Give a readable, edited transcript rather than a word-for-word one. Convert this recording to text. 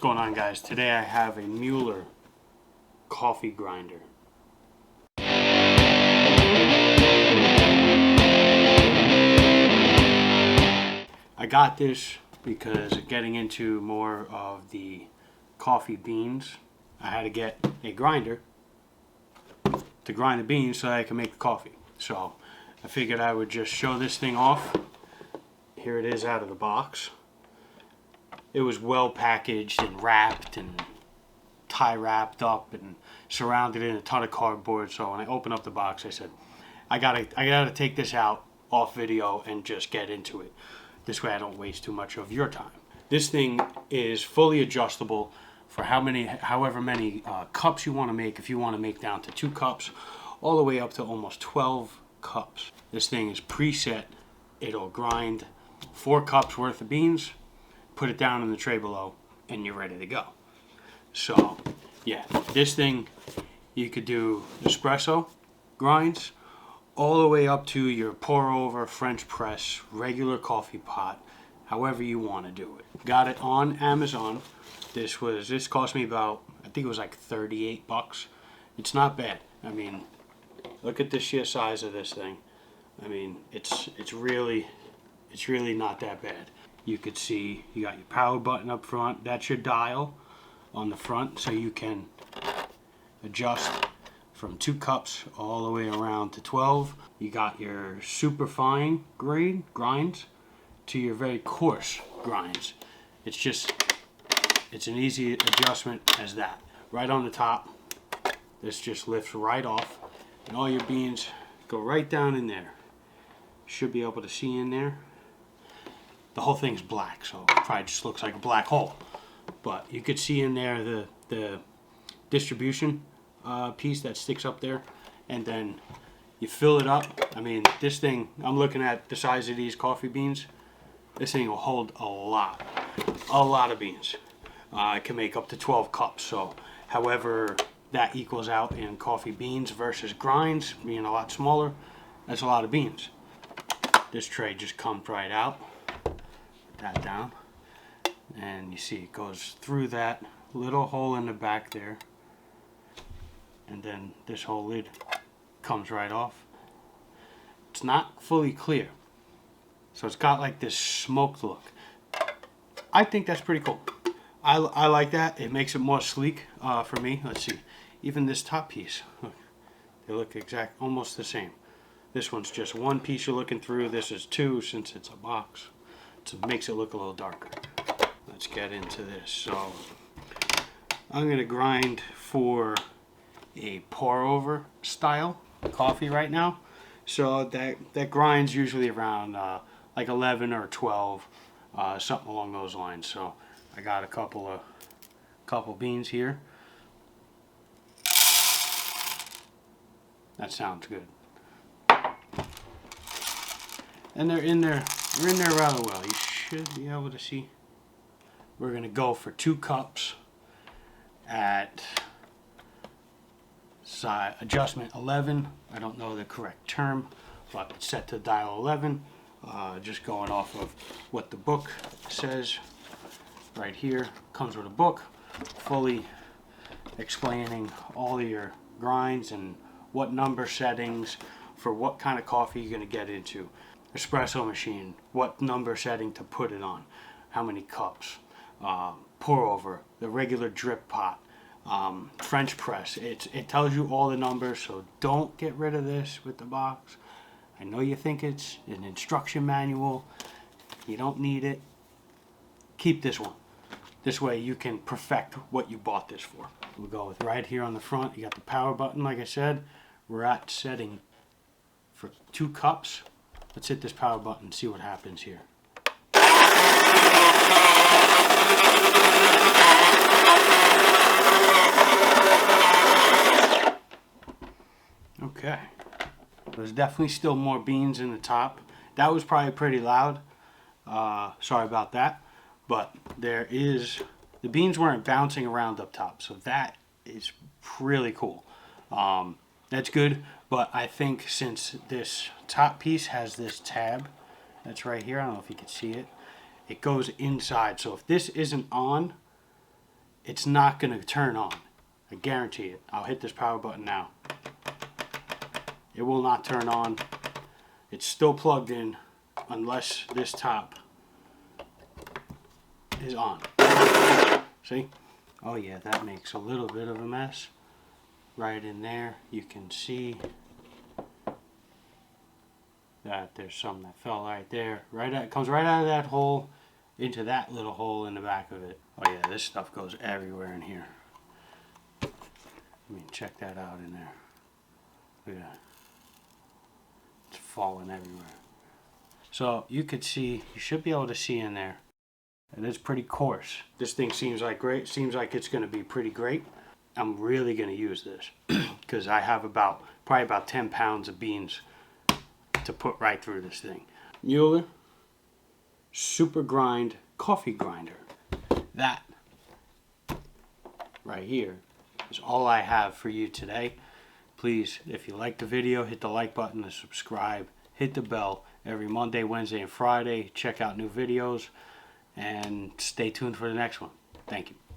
What's going on, guys? Today I have a Mueller coffee grinder. I got this because getting into more of the coffee beans, I had to get a grinder to grind the beans so that I can make the coffee. So I figured I would just show this thing off. Here it is out of the box. It was well packaged and wrapped and tie wrapped up and surrounded in a ton of cardboard. So when I opened up the box, I said, I gotta take this out off video and just get into it. This way I don't waste too much of your time. This thing is fully adjustable for however many cups you want to make. If you want to make down to 2 cups, all the way up to almost 12 cups. This thing is preset. It'll grind 4 cups worth of beans, put it down in the tray below, and you're ready to go. So yeah, this thing, you could do espresso grinds all the way up to your pour over, French press, regular coffee pot, however you want to do it. Got it on Amazon. This cost me about, I think it was like 38 bucks. It's not bad. I mean, look at the sheer size of this thing. I mean, it's really not that bad. You could see you got your power button up front. That's your dial on the front, so you can adjust from 2 cups all the way around to 12. You got your super fine grinds to your very coarse grinds. It's an easy adjustment as that. Right on the top, this just lifts right off, and all your beans go right down in there. Should be able to see in there. The whole thing's black, so it probably just looks like a black hole. But you could see in there the distribution piece that sticks up there, and then you fill it up. I mean, this thing, I'm looking at the size of these coffee beans. This thing will hold a lot of beans. It can make up to 12 cups. So however that equals out in coffee beans versus grinds being a lot smaller, that's a lot of beans. This tray just comes right out. That down, and you see it goes through that little hole in the back there, and then this whole lid comes right off. It's not fully clear, so it's got like this smoked look. I think that's pretty cool. I like that. It makes it more sleek for me. Let's see, even this top piece, look, they look almost the same. This one's just 1 piece you're looking through. This is 2 since it's a box. So it makes it look a little darker. Let's get into this. So I'm going to grind for a pour over style coffee right now. So that grinds usually around like 11 or 12, something along those lines. So I got a couple beans here. That sounds good. And they're in there rather well. You should be able to see. We're going to go for 2 cups at side adjustment 11. I don't know the correct term, but it's set to dial 11. Just going off of what the book says right here. Comes with a book fully explaining all of your grinds and what number settings for what kind of coffee you're going to get into. Espresso machine, what number setting to put it on, how many cups, pour over, the regular drip pot, French press. It tells you all the numbers, so don't get rid of this with the box. I know you think it's an instruction manual. You don't need it. Keep this one. This way you can perfect what you bought this for. We'll go with right here on the front. You got the power button, like I said. We're at setting for 2 cups. Let's hit this power button and see what happens here. Okay. There's definitely still more beans in the top. That was probably pretty loud. Sorry about that. But the beans weren't bouncing around up top. So that is really cool. That's good. But I think since this top piece has this tab that's right here, I don't know if you can see it, it goes inside. So if this isn't on, it's not going to turn on. I guarantee it. I'll hit this power button now. It will not turn on. It's still plugged in unless this top is on. See? Oh yeah, that makes a little bit of a mess. Right in there, you can see that there's some that fell right there. It comes right out of that hole into that little hole in the back of it. Oh yeah, this stuff goes everywhere in here. I mean, check that out in there. Look at that. It's falling everywhere. So you could see, you should be able to see in there. It is pretty coarse. This thing seems like great. Seems like it's going to be pretty great. I'm really going to use this because I have probably about 10 pounds of beans to put right through this thing. Mueller SuperGrind coffee grinder. That right here is all I have for you today. Please, if you like the video, hit the like button and subscribe. Hit the bell every Monday, Wednesday, and Friday. Check out new videos and stay tuned for the next one. Thank you.